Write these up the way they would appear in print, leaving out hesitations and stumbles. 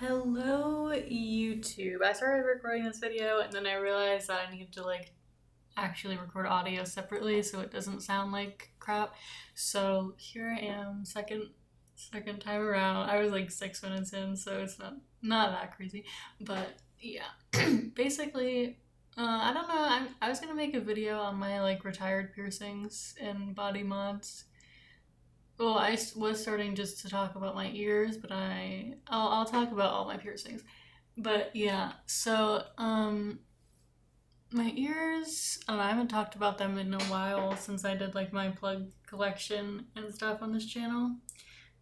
Hello YouTube. I started recording this video and then I realized that I needed to actually record audio separately so it doesn't sound like crap. So here I am, second time around. I was like 6 minutes in, so it's not that crazy. But yeah. Basically, I don't know, I was gonna make a video on my retired piercings and body mods. Well, was starting just to talk about my ears, but I'll talk about all my piercings. But yeah, so my ears, I haven't talked about them in a while since I did like my plug collection and stuff on this channel.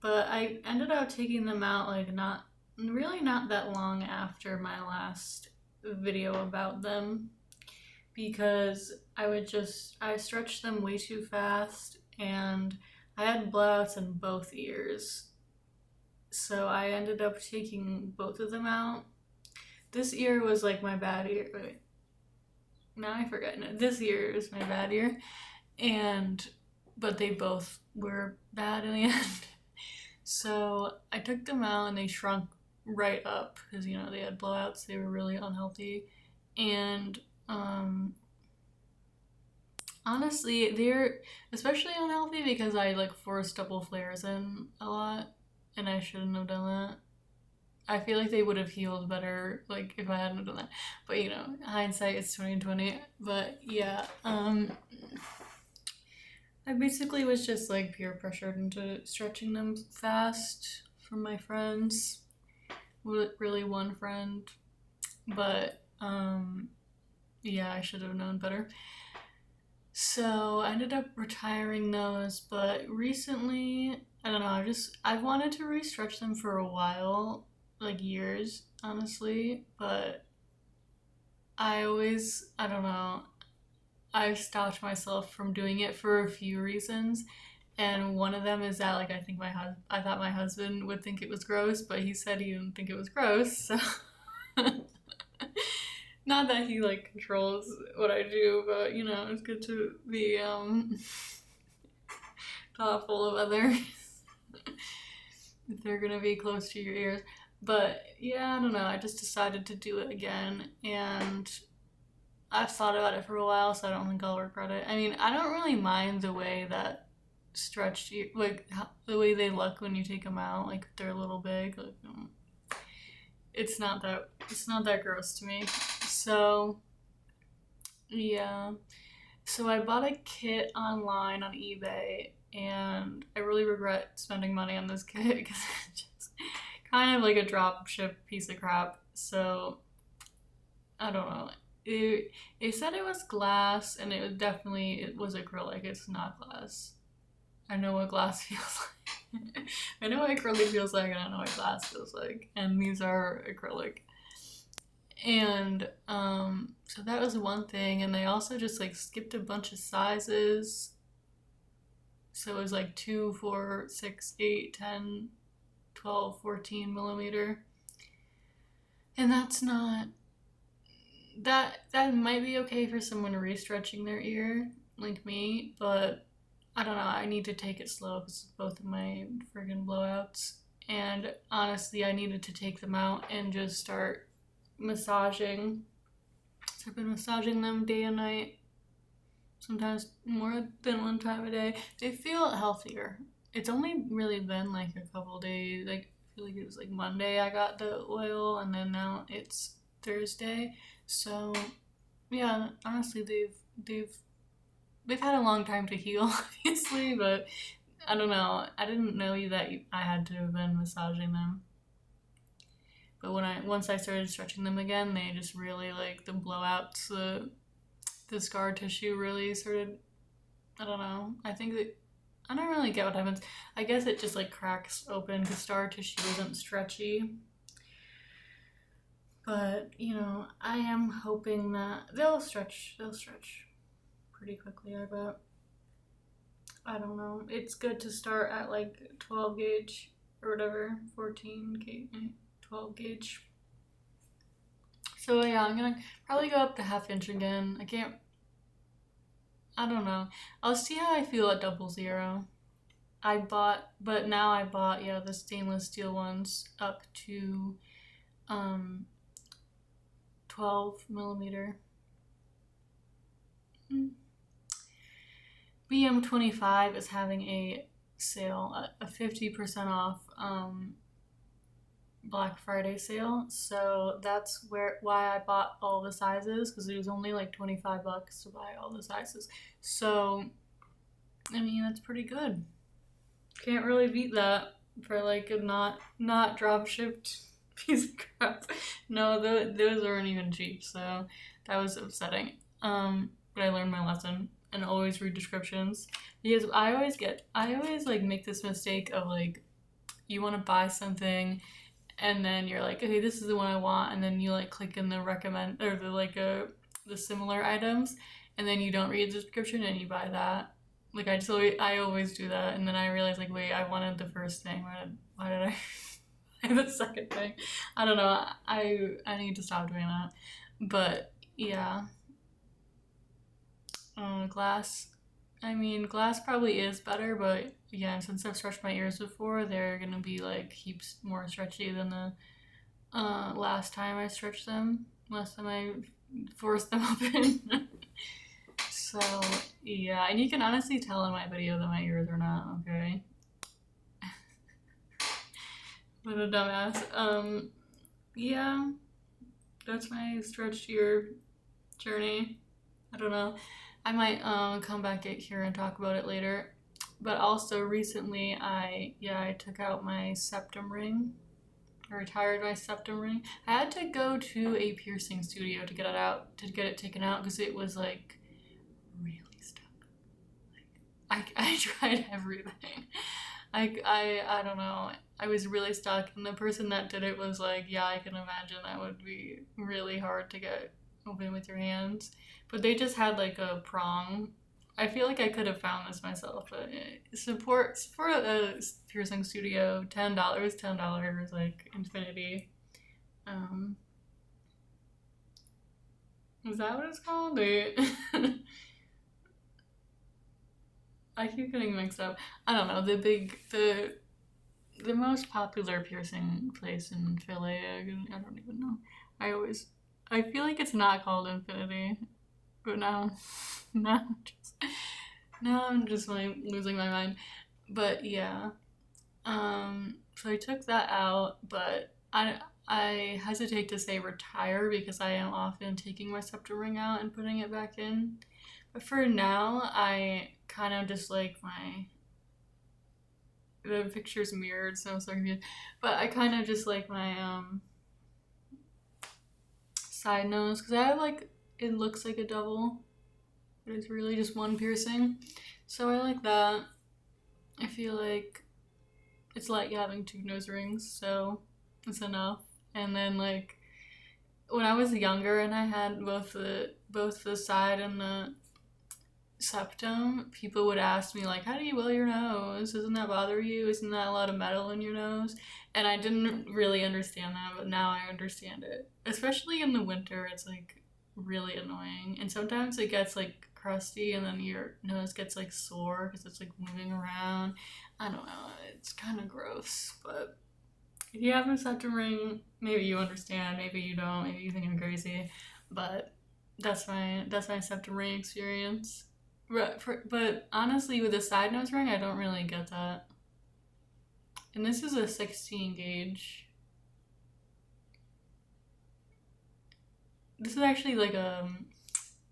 But I ended up taking them out not that long after my last video about them because I stretched them way too fast and I had blowouts in both ears. So I ended up taking both of them out. This ear was like my bad ear. Wait, now I forget. No, this ear is my bad ear. But they both were bad in the end. So I took them out and they shrunk right up because, they had blowouts. They were really unhealthy. And honestly, they're especially unhealthy because I forced double flares in a lot and I shouldn't have done that. I feel like they would have healed better if I hadn't done that. But hindsight is 2020. But yeah, I basically was just peer pressured into stretching them fast from my friends. Really one friend. But yeah, I should have known better. So I ended up retiring those, but recently, I don't know, I've wanted to restretch them for a while, like years, honestly, but I don't know, I've stopped myself from doing it for a few reasons. And one of them is that I thought my husband would think it was gross, but he said he didn't think it was gross, so not that he controls what I do, but it's good to be thoughtful of others if they're gonna be close to your ears. But yeah, I don't know. I just decided to do it again, and I've thought about it for a while, so I don't think I'll regret it. I mean, I don't really mind the way that stretched the way they look when you take them out. They're a little big. It's not that gross to me. So yeah. So I bought a kit online on eBay, and I really regret spending money on this kit because it's just kind of like a drop ship piece of crap. So I don't know. It said it was glass, and it was acrylic. It's not glass. I know what glass feels like. I know what acrylic feels like, and I know what glass feels like. And these are acrylic. And so that was one thing, and they also just skipped a bunch of sizes. So it was 2, 4, 6, 8, 10, 12, 14 millimeter. And that's not that might be okay for someone restretching their ear like me, but I don't know, I need to take it slow because of both of my friggin' blowouts. And honestly, I needed to take them out and just start massaging. So I've been massaging them day and night, sometimes more than one time a day. They feel healthier. It's only really been a couple days. I feel like it was Monday I got the oil, and then now it's Thursday. So yeah, honestly, they've had a long time to heal, obviously, but I don't know. I didn't know that I had to have been massaging them. But once I started stretching them again, they just really the blowouts, the scar tissue really started. I don't know. I don't really get what happens. I guess it just cracks open because scar tissue isn't stretchy. But I am hoping that they'll stretch pretty quickly. I bet. I don't know. It's good to start at 12 gauge or whatever, 14 gauge. 12 gauge. So yeah, I'm gonna probably go up to half inch again. I don't know. I'll see how I feel at 00. but now I bought, yeah, the stainless steel ones up to 12 millimeter. BM25 is having a sale, a 50% off Black Friday sale. So that's why I bought all the sizes, because it was only like $25 to buy all the sizes. So, I mean, that's pretty good. Can't really beat that for like a not drop shipped piece of crap. No, those aren't even cheap, so that was upsetting. But I learned my lesson and always read descriptions, because I always like make this mistake of like, you want to buy something and then you're like, okay, this is the one I want, and then you like click in the recommend or the similar items, and then you don't read the description and you buy that. Like I always do that, and then I realize like, wait, I wanted the first thing. Why did I buy the second thing? I don't know. I need to stop doing that. But yeah, glass. I mean, glass probably is better, but yeah, since I've stretched my ears before, they're gonna be like heaps more stretchy than the last time I stretched them. Last time I forced them open. So yeah, and you can honestly tell in my video that my ears are not okay. What a dumbass. Yeah, that's my stretched ear journey. I don't know. I might come back here and talk about it later. But also recently I took out my septum ring. I retired my septum ring. I had to go to a piercing studio to get it taken out, because it was like really stuck. Like I tried everything. I don't know. I was really stuck, and the person that did it was like, yeah, I can imagine that would be really hard to get open with your hands. But they just had like a prong. I feel like I could have found this myself, but support for a piercing studio, $10, like infinity. Um, is that what it's called? I keep getting mixed up. I don't know. The most popular piercing place in Philly. I don't even know. I always I feel like it's not called Infinity, but now I'm just like losing my mind. But yeah. So I took that out, but I hesitate to say retire, because I am often taking my septum ring out and putting it back in. But for now, I kind of just like the picture's mirrored, so I'm so confused. But I kind of just like my side nose, because I have like, it looks like a double, but it's really just one piercing. So I like that. I feel like it's like having two nose rings, so it's enough. And then like when I was younger and I had both the side and the septum, people would ask me like, how do you blow your nose? Doesn't that bother you? Isn't that a lot of metal in your nose? And I didn't really understand that, but now I understand it. Especially in the winter, it's like really annoying. And sometimes it gets like crusty, and then your nose gets like sore because it's like moving around. I don't know. It's kind of gross, but if you have a septum ring, maybe you understand, maybe you don't, maybe you think I'm crazy, but that's my septum ring experience. But honestly, with a side nose ring, I don't really get that. And this is a 16 gauge. This is actually like I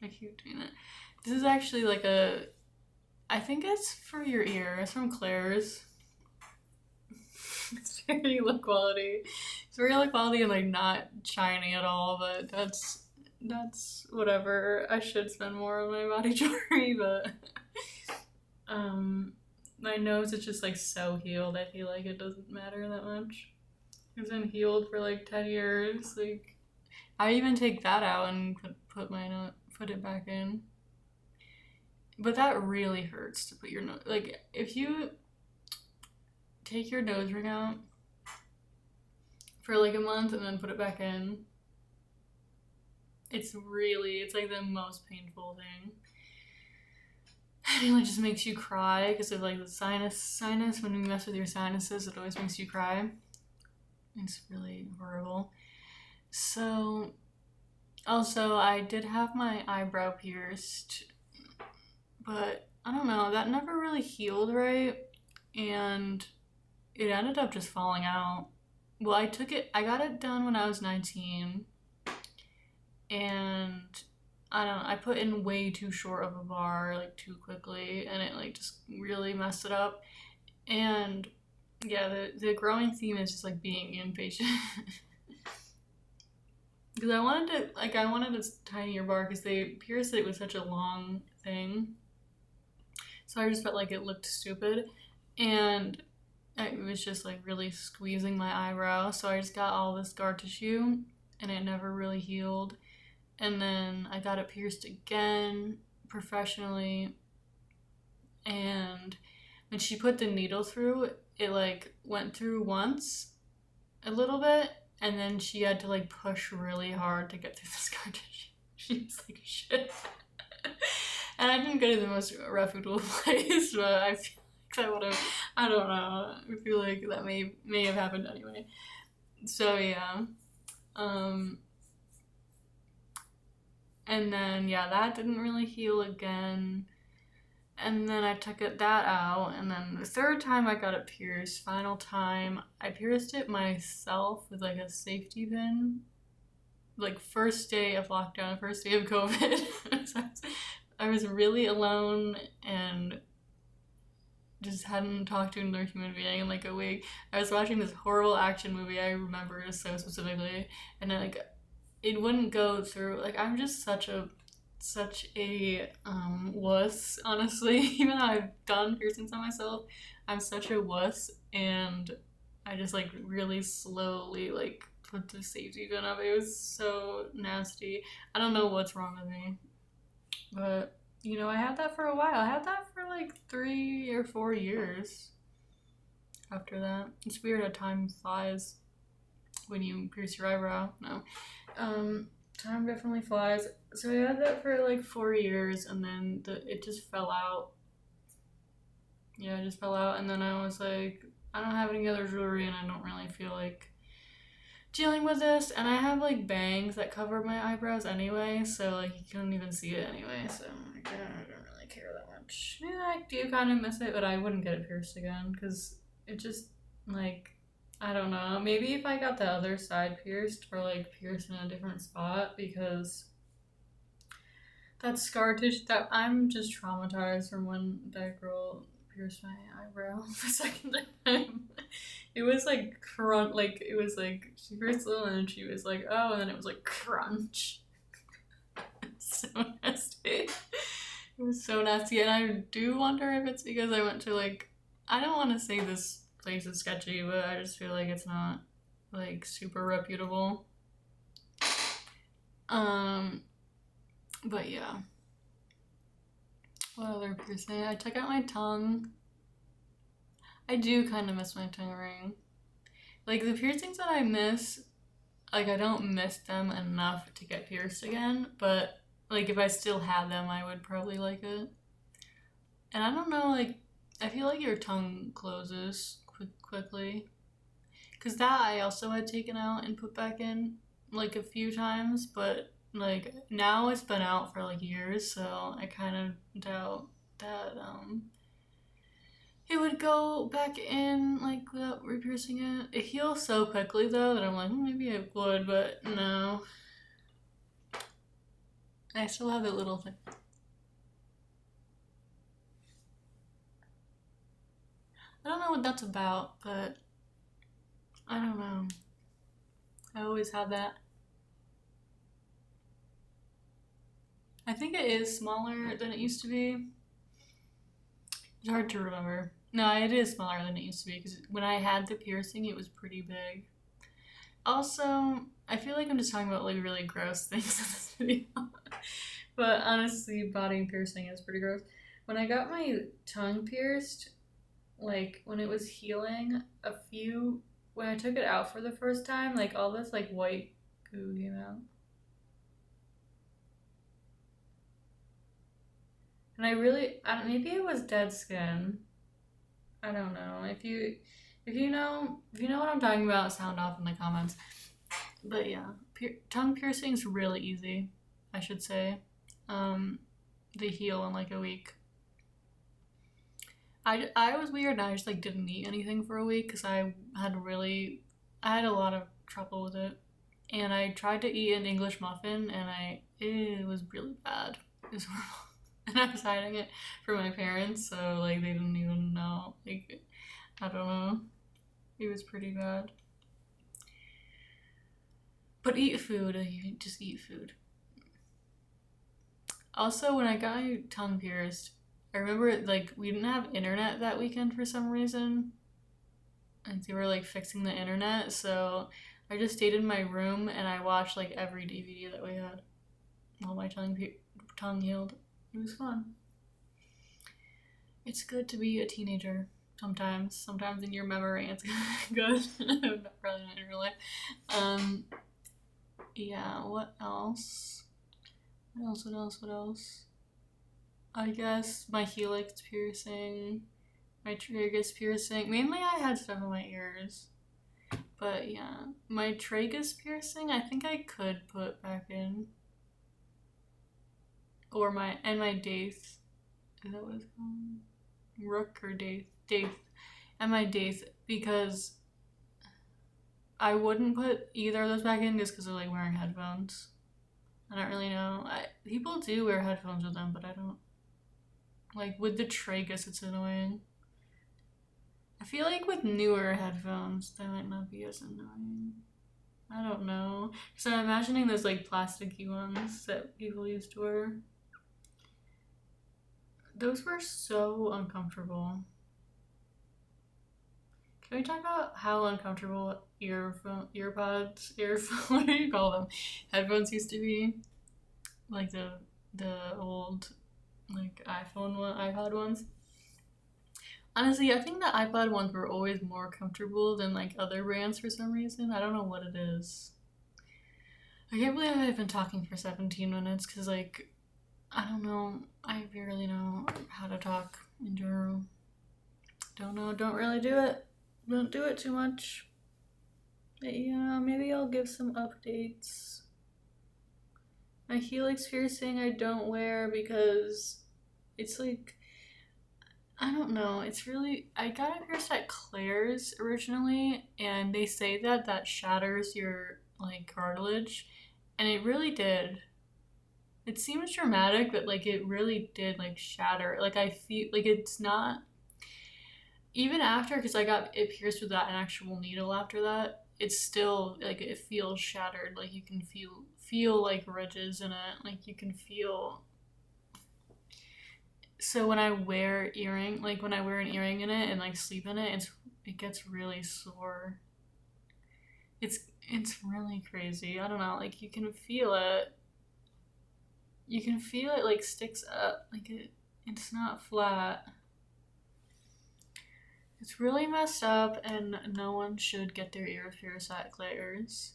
keep doing that. This is actually like I think it's for your ear. It's from Claire's. It's very low quality. It's very low quality and like not shiny at all, but that's whatever. I should spend more on my body jewelry, but my nose is just like so healed. I feel like it doesn't matter that much. It's been healed for like 10 years. Like I even take that out and put it back in. But that really hurts to put your nose, like if you take your nose ring out for like a month and then put it back in, it's like the most painful thing. And it just makes you cry because of like the sinus. When you mess with your sinuses, it always makes you cry. It's really horrible. So, also, I did have my eyebrow pierced, but I don't know, that never really healed right, and it ended up just falling out. Well, I got it done when I was 19, and I don't know, I put in way too short of a bar, like too quickly, and it like just really messed it up. And yeah, the growing theme is just like being impatient. Because I wanted a tinier bar because they pierced it with such a long thing. So I just felt like it looked stupid. And it was just like really squeezing my eyebrow. So I just got all this scar tissue and it never really healed. And then I got it pierced again professionally. And when she put the needle through, it like went through once a little bit, and then she had to like push really hard to get through the scar tissue. She was like, shit. And I didn't go to the most reputable place, but I feel like that would have, I don't know, I feel like that may have happened anyway. So yeah. And then yeah, that didn't really heal again. And then I took that out, and then the third time I got it pierced, final time, I pierced it myself with like a safety pin. Like first day of lockdown, first day of COVID. I was really alone and just hadn't talked to another human being in like a week. I was watching this horrible action movie, I remember so specifically, and then like it wouldn't go through. Like I'm just such a wuss, honestly. Even though I've done piercings on myself, I'm such a wuss, and I just like really slowly like put the safety pin up. It was so nasty. I don't know what's wrong with me, but you know, I had that for a while. I had that for like 3 or 4 years after that. It's weird how time flies when you pierce your eyebrow. No. Time definitely flies. So I had that for like 4 years, and then it just fell out. Yeah, it just fell out, and then I was like, I don't have any other jewelry, and I don't really feel like dealing with this. And I have like bangs that cover my eyebrows anyway, so like you couldn't even see it anyway. So like, I don't really care that much. Yeah, I do kind of miss it, but I wouldn't get it pierced again because it just like, I don't know. Maybe if I got the other side pierced or like pierced in a different spot, because that scar tissue, that I'm just traumatized from when that girl pierced my eyebrow the second time. It was like crunch, like it was like she pierced a little and then she was like, oh, and then it was like crunch. So nasty. It was so nasty, and I do wonder if it's because I went to like, I don't want to say this place is sketchy, but I just feel like it's not like super reputable. But yeah. What other piercing? I took out my tongue. I do kind of miss my tongue ring. Like the piercings that I miss, like I don't miss them enough to get pierced again, but like if I still had them, I would probably like it. And I don't know, like I feel like your tongue closes quickly. Cause that I also had taken out and put back in like a few times, but like now it's been out for like years, so I kind of doubt that it would go back in like without re-piercing it. It heals so quickly though that I'm like, maybe it would, but no. I still have that little thing. I don't know what that's about, but I don't know. I always have that. I think it is smaller than it used to be. It's hard to remember. No, it is smaller than it used to be because when I had the piercing, it was pretty big. Also, I feel like I'm just talking about like really gross things in this video. But honestly, body piercing is pretty gross. When I got my tongue pierced, like when it was healing, when I took it out for the first time, like all this like white goo came out. And maybe it was dead skin. I don't know. If you know what I'm talking about, sound off in the comments. But yeah, tongue piercing's really easy, I should say. They heal in like a week. I was weird and I just like didn't eat anything for a week because I had a lot of trouble with it. And I tried to eat an English muffin and it was really bad. It was horrible. And I was hiding it from my parents, so like they didn't even know. Like, I don't know. It was pretty bad. But eat food. You just eat food. Also, when I got my tongue pierced, I remember like we didn't have internet that weekend for some reason. And they were like fixing the internet, so I just stayed in my room and I watched like every DVD that we had while my tongue healed. It was fun. It's good to be a teenager sometimes. Sometimes in your memory it's good. Probably not in real life. Yeah, what else? What else? I guess my helix piercing, my tragus piercing. Mainly I had stuff in my ears. But yeah, my tragus piercing I think I could put back in. Or my daith. Is that what it's called? Rook or daith? Daith. And my daith, because I wouldn't put either of those back in just because of like wearing headphones. I don't really know. People do wear headphones with them, but I don't. Like with the tragus, it's annoying. I feel like with newer headphones, they might not be as annoying. I don't know. So I'm imagining those like plasticky ones that people used to wear. Those were so uncomfortable. Can we talk about how uncomfortable earpods, what do you call them? Headphones used to be? Like the old like iPod ones. Honestly, I think the iPod ones were always more comfortable than like other brands for some reason. I don't know what it is. I can't believe I've been talking for 17 minutes because like I don't know. I barely know how to talk in general. Don't know. Don't really do it. Don't do it too much. But yeah, maybe I'll give some updates. My helix piercing I don't wear because it's like, I don't know. It's really, I got it pierced at Claire's originally, and they say that shatters your like cartilage, and it really did. It seems dramatic, but like it really did like shatter. Like I feel like it's not even after, because I got it pierced with an actual needle after that. It's still like it feels shattered. Like you can feel like ridges in it. Like you can feel. So when I wear an earring in it and like sleep in it, it gets really sore. It's really crazy. I don't know. Like you can feel it. You can feel it like sticks up. Like it's not flat. It's really messed up, and no one should get their ears pierced at Claire's.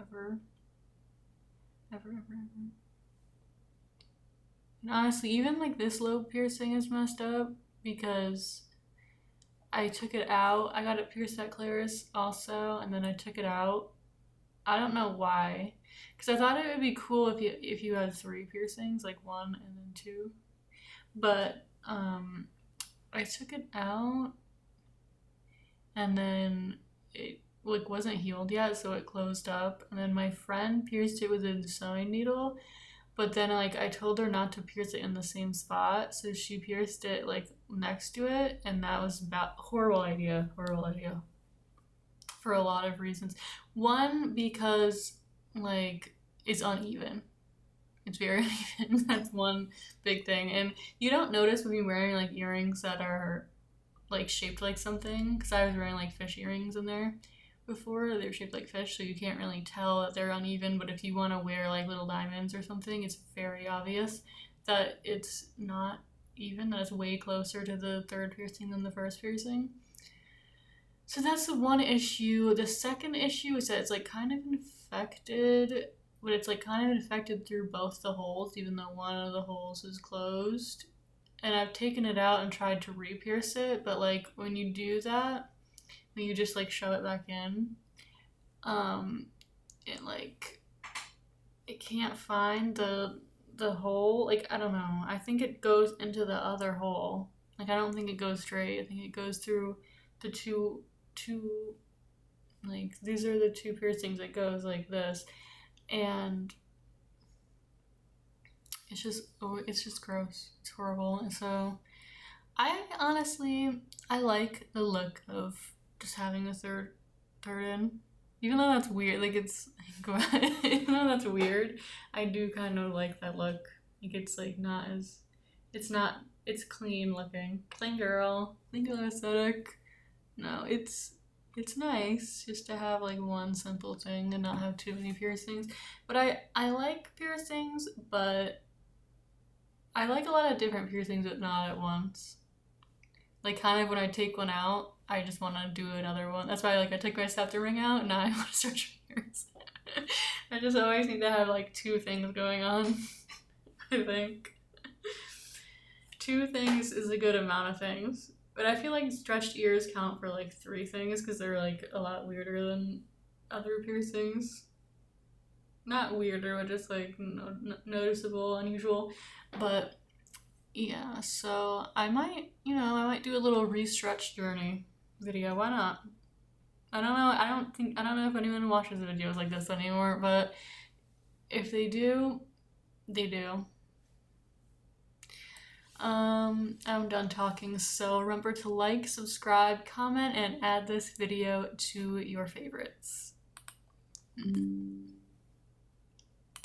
Ever. Ever. And honestly, even like this lobe piercing is messed up because I took it out. I got it pierced at Claire's also, and then I took it out. I don't know why. Because I thought it would be cool if you had 3 piercings, like 1 and then 2. But I took it out, and then it like wasn't healed yet, so it closed up. And then my friend pierced it with a sewing needle, but then like I told her not to pierce it in the same spot, so she pierced it like next to it, and that was about horrible idea for a lot of reasons. One, because like it's uneven. It's very uneven. That's one big thing. And you don't notice when you're wearing like earrings that are like shaped like something, because I was wearing like fish earrings in there before. They were shaped like fish, so you can't really tell that they're uneven. But if you want to wear like little diamonds or something, it's very obvious that it's not even, that it's way closer to the 3rd piercing than the 1st piercing. So that's the one issue. The second issue is that it's like kind of infected, but it's like kind of infected through both the holes, even though one of the holes is closed. And I've taken it out and tried to re-pierce it, but like when you do that, when you just like shove it back in, it like it can't find the hole. Like I don't know. I think it goes into the other hole. Like I don't think it goes straight. I think it goes through the two like these are the two piercings. It goes like this, and it's just gross. It's horrible. And so I honestly I like the look of just having a third in. Even though that's weird, like it's even though that's weird, I do kind of like that look. Like it's like not as it's clean looking. Clean girl aesthetic. No, it's nice just to have like one simple thing and not have too many piercings. But I like piercings, but I like a lot of different piercings, but not at once. Like kind of when I take one out, I just want to do another one. That's why like I took my scepter ring out, and now I want to start fingers. I just always need to have like two things going on. I think two things is a good amount of things, but I feel like stretched ears count for like three things because they're like a lot weirder than other piercings. Not weirder, but just like noticeable, unusual. But yeah, so I might do a little re-stretch journey video. Why not? I don't know. I don't know if anyone watches videos like this anymore, but if they do, they do. I'm done talking, so remember to like, subscribe, comment, and add this video to your favorites.